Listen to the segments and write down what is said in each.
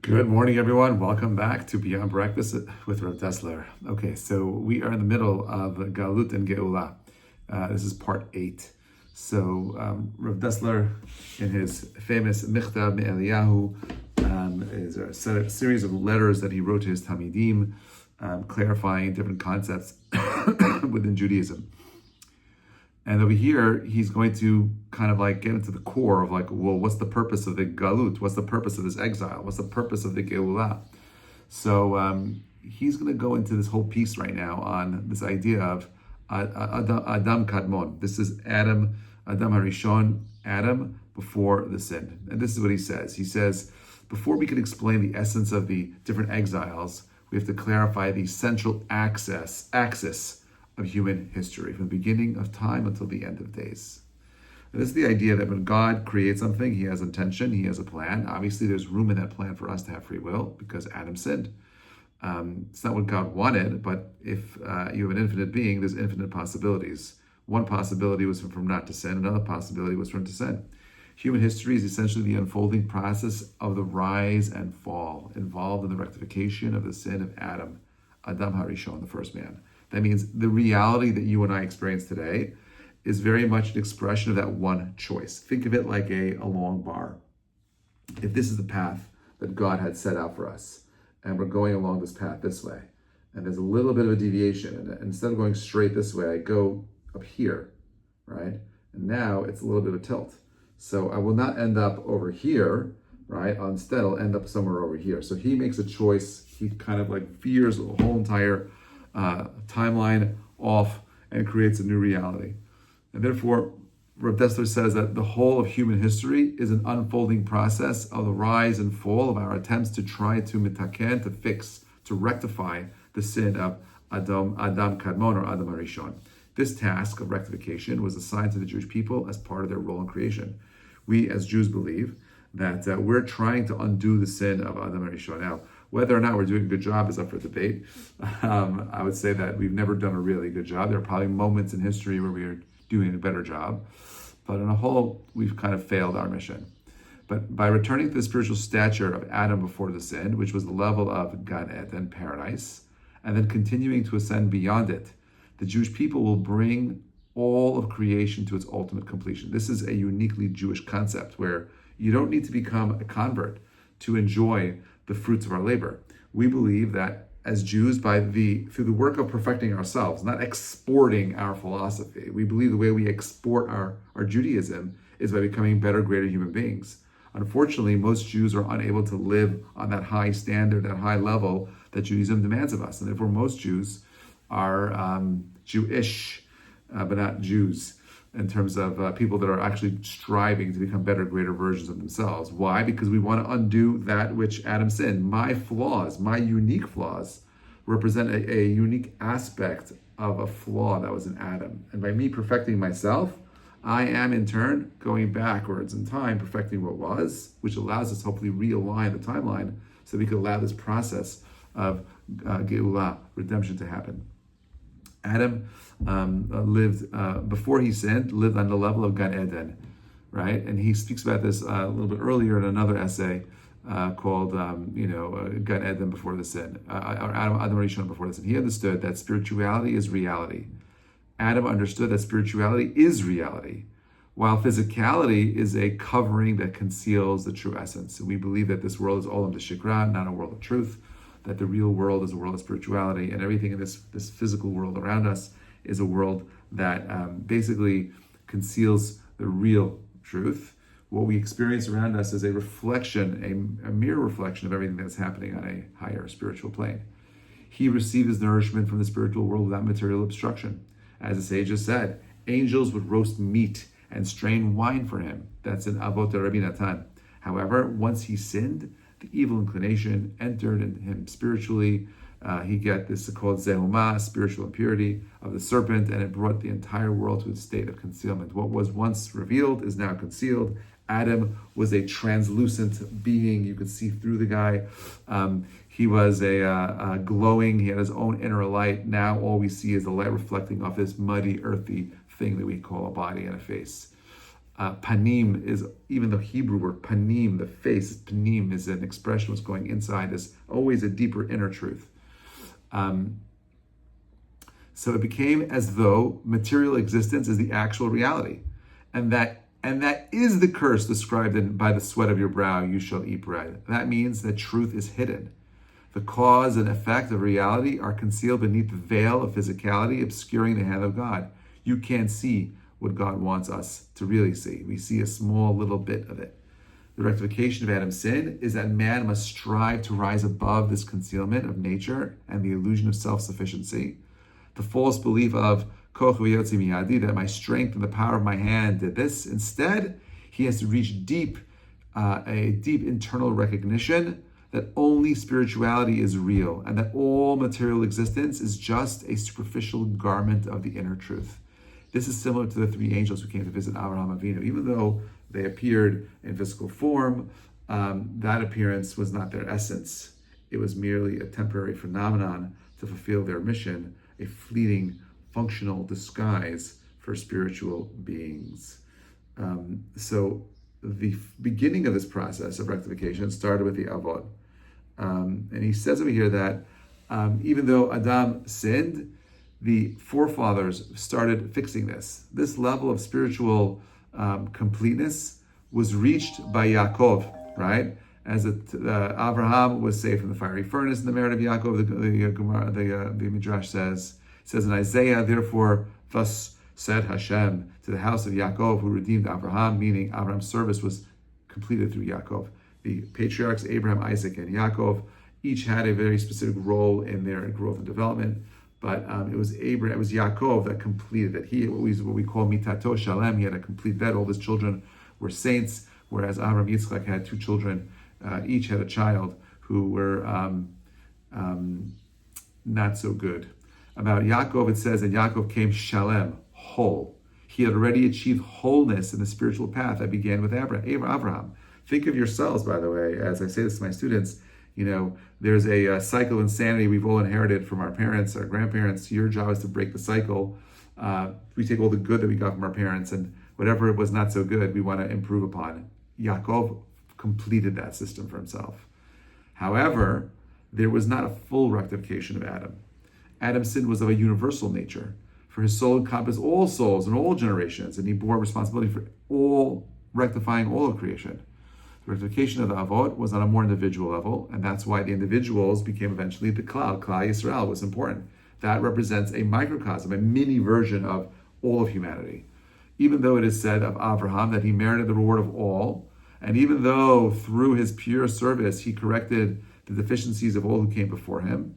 Good morning, everyone. Welcome back to Beyond Breakfast with Rav Dessler. Okay, so we are in the middle of Galut and Geula. This is part 8. So Rav Dessler, in his famous Michtav Me'Eliyahu, is a series of letters that he wrote to his Talmidim, clarifying different concepts within Judaism. And over here, he's going to kind of like get into the core of like, well, what's the purpose of the galut? What's the purpose of this exile? What's the purpose of the geulah? So he's going to go into this whole piece right now on this idea of Adam Kadmon. This is Adam Harishon, Adam before the sin. And this is what he says. He says, before we can explain the essence of the different exiles, we have to clarify the central axis of human history, from the beginning of time until the end of days. And this is the idea that when God creates something, he has intention, he has a plan. Obviously, there's room in that plan for us to have free will because Adam sinned. It's not what God wanted, but if you have an infinite being, there's infinite possibilities. One possibility was from not to sin, another possibility was from to sin. Human history is essentially the unfolding process of the rise and fall involved in the rectification of the sin of Adam Harishon, the first man. That means the reality that you and I experience today is very much an expression of that one choice. Think of it like a long bar. If this is the path that God had set out for us, and we're going along this path this way, and there's a little bit of a deviation, and instead of going straight this way, I go up here, right? And now it's a little bit of a tilt. So I will not end up over here, right? Instead, I'll end up somewhere over here. So he makes a choice. He kind of like veers the whole entire timeline off and creates a new reality. And therefore, Rav Dessler says that the whole of human history is an unfolding process of the rise and fall of our attempts to try to mitaken, to fix, to rectify the sin of Adam Kadmon or Adam Harishon. This task of rectification was assigned to the Jewish people as part of their role in creation. We as Jews believe that we're trying to undo the sin of Adam Harishon. Now, whether or not we're doing a good job is up for debate. I would say that we've never done a really good job. There are probably moments in history where we are doing a better job. But on a whole, we've kind of failed our mission. But by returning to the spiritual stature of Adam before the sin, which was the level of Gan Eden, paradise, and then continuing to ascend beyond it, the Jewish people will bring all of creation to its ultimate completion. This is a uniquely Jewish concept where you don't need to become a convert to enjoy the fruits of our labor. We believe that as Jews, through the work of perfecting ourselves, not exporting our philosophy, we believe the way we export our Judaism is by becoming better, greater human beings. Unfortunately, most Jews are unable to live on that high standard, that high level that Judaism demands of us. And therefore, most Jews are Jewish, but not Jews, in terms of people that are actually striving to become better, greater versions of themselves. Why? Because we want to undo that which Adam sinned. My flaws, my unique flaws, represent a unique aspect of a flaw that was in Adam. And by me perfecting myself, I am in turn going backwards in time, perfecting what was, which allows us to hopefully realign the timeline so we can allow this process of Geulah, redemption, to happen. Adam lived, before he sinned, lived on the level of Gan Eden, right? And he speaks about this a little bit earlier in another essay called, Gan Eden before the sin, or Adam Harishon before the sin. He understood that spirituality is reality. Adam understood that spirituality is reality, while physicality is a covering that conceals the true essence. And we believe that this world is olam d'shikra, not a world of truth, that the real world is a world of spirituality, and everything in this physical world around us is a world that basically conceals the real truth. What we experience around us is a reflection, a mere reflection of everything that's happening on a higher spiritual plane. He received his nourishment from the spiritual world without material obstruction. As the sages said, angels would roast meat and strain wine for him. That's in Avot Rabbi Natan. However, once he sinned, the evil inclination entered in him spiritually. He got this called zehumah, spiritual impurity of the serpent, and it brought the entire world to a state of concealment. What was once revealed is now concealed. Adam was a translucent being. You could see through the guy. He was a glowing, he had his own inner light. Now all we see is the light reflecting off this muddy, earthy thing that we call a body and a face. Panim is, even the Hebrew word panim, the face, panim is an expression what's going inside, is always a deeper inner truth. So it became as though material existence is the actual reality, and that is the curse described in by the sweat of your brow you shall eat bread. That means that truth is hidden. The cause and effect of reality are concealed beneath the veil of physicality, obscuring the hand of God. You can't see what God wants us to really see. We see a small little bit of it. The rectification of Adam's sin is that man must strive to rise above this concealment of nature and the illusion of self-sufficiency. The false belief of koch v'yotzi miyadi, that my strength and the power of my hand did this. Instead, he has to reach a deep internal recognition that only spirituality is real and that all material existence is just a superficial garment of the inner truth. This is similar to the three angels who came to visit Avraham Avinu. Even though they appeared in physical form, that appearance was not their essence. It was merely a temporary phenomenon to fulfill their mission, a fleeting functional disguise for spiritual beings. So the beginning of this process of rectification started with the Avod. And he says over here that even though Adam sinned, the forefathers started fixing this. This level of spiritual completeness was reached by Yaakov, right? As Abraham was saved from the fiery furnace in the merit of Yaakov, the Midrash says in Isaiah, therefore, thus said Hashem to the house of Yaakov, who redeemed Abraham, meaning Abraham's service was completed through Yaakov. The patriarchs, Abraham, Isaac, and Yaakov, each had a very specific role in their growth and development, but it was Yaakov that completed it. He, what we call mitato shalem, he had a complete vet. All his children were saints, whereas Abraham Yitzchak had two children, each had a child who were not so good. About Yaakov, it says that Yaakov came shalem, whole. He had already achieved wholeness in the spiritual path that began with Abraham. Think of yourselves, by the way, as I say this to my students, there's a cycle of insanity we've all inherited from our parents, our grandparents. Your job is to break the cycle. We take all the good that we got from our parents, and whatever was not so good, we want to improve upon. Yaakov completed that system for himself. However, there was not a full rectification of Adam. Adam's sin was of a universal nature, for his soul encompassed all souls and all generations, and he bore responsibility for rectifying all of creation. The rectification of the Avot was on a more individual level, and that's why the individuals became eventually the Klal. Klal Yisrael was important. That represents a microcosm, a mini version of all of humanity. Even though it is said of Abraham that he merited the reward of all, and even though through his pure service he corrected the deficiencies of all who came before him,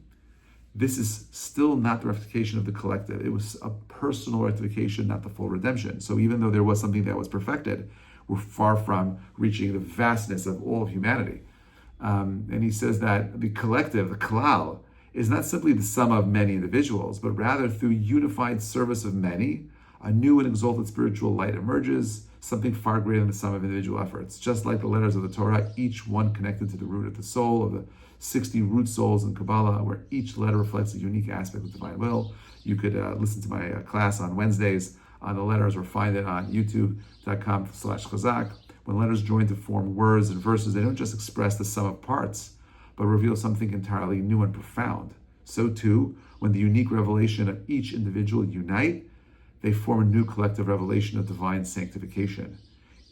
this is still not the rectification of the collective. It was a personal rectification, not the full redemption. So even though there was something that was perfected, we're far from reaching the vastness of all of humanity. And he says that the collective, the klal, is not simply the sum of many individuals, but rather through unified service of many, a new and exalted spiritual light emerges, something far greater than the sum of individual efforts. Just like the letters of the Torah, each one connected to the root of the soul, of the 60 root souls in Kabbalah, where each letter reflects a unique aspect of divine will. You could listen to my class on Wednesdays on the letters, or find it on youtube.com/Chazak. When letters join to form words and verses, they don't just express the sum of parts, but reveal something entirely new and profound. So too, when the unique revelation of each individual unite, they form a new collective revelation of divine sanctification.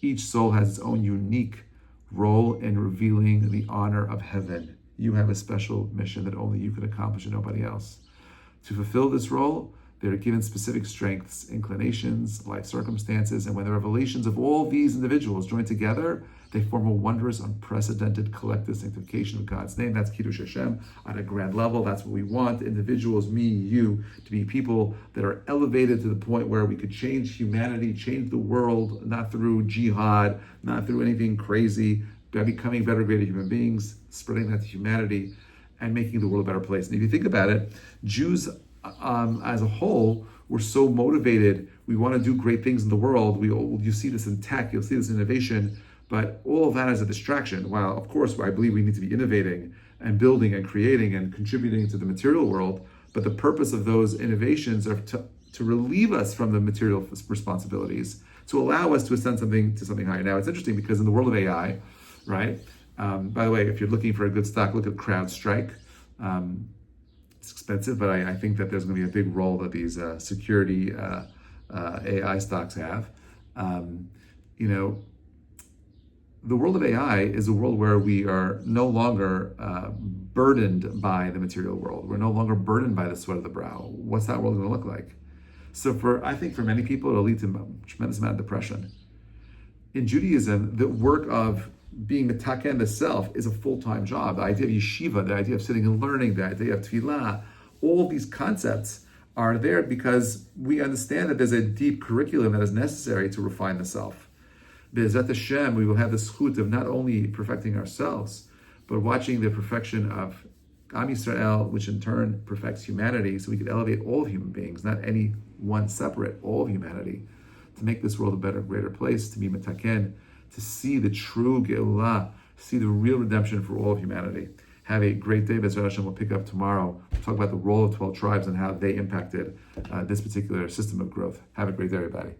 Each soul has its own unique role in revealing the honor of heaven. You have a special mission that only you can accomplish and nobody else. To fulfill this role, they are given specific strengths, inclinations, life circumstances, and when the revelations of all these individuals join together, they form a wondrous, unprecedented collective sanctification of God's name. That's Kiddush Hashem on a grand level. That's what we want. Individuals, me, you, to be people that are elevated to the point where we could change humanity, change the world, not through jihad, not through anything crazy, by becoming better, greater human beings, spreading that to humanity, and making the world a better place. And if you think about it, Jews as a whole, we're so motivated. We want to do great things in the world. You see this in tech, you'll see this in innovation, but all of that is a distraction. While, of course, I believe we need to be innovating and building and creating and contributing to the material world, but the purpose of those innovations are to relieve us from the material responsibilities to allow us to ascend to something higher. Now, it's interesting because in the world of AI, right? By the way, if you're looking for a good stock, look at CrowdStrike. It's expensive, but I think that there's going to be a big role that these security AI stocks have. The world of AI is a world where we are no longer burdened by the material world. We're no longer burdened by the sweat of the brow. What's that world going to look like? So I think for many people, it'll lead to a tremendous amount of depression. In Judaism, the work of being metaken the self is a full-time job. The idea of yeshiva, the idea of sitting and learning, the idea of tefillah, all these concepts are there because we understand that there's a deep curriculum that is necessary to refine the self. Be'ezrat Hashem, we will have the zchut of not only perfecting ourselves, but watching the perfection of Am Yisrael, which in turn perfects humanity, so we can elevate all of human beings, not any one separate, all of humanity, to make this world a better, greater place, to be metaken, to see the true Geulah, see the real redemption for all of humanity. Have a great day. Be'ezrat Hashem. We'll pick up tomorrow. We'll talk about the role of 12 tribes and how they impacted this particular system of growth. Have a great day, everybody.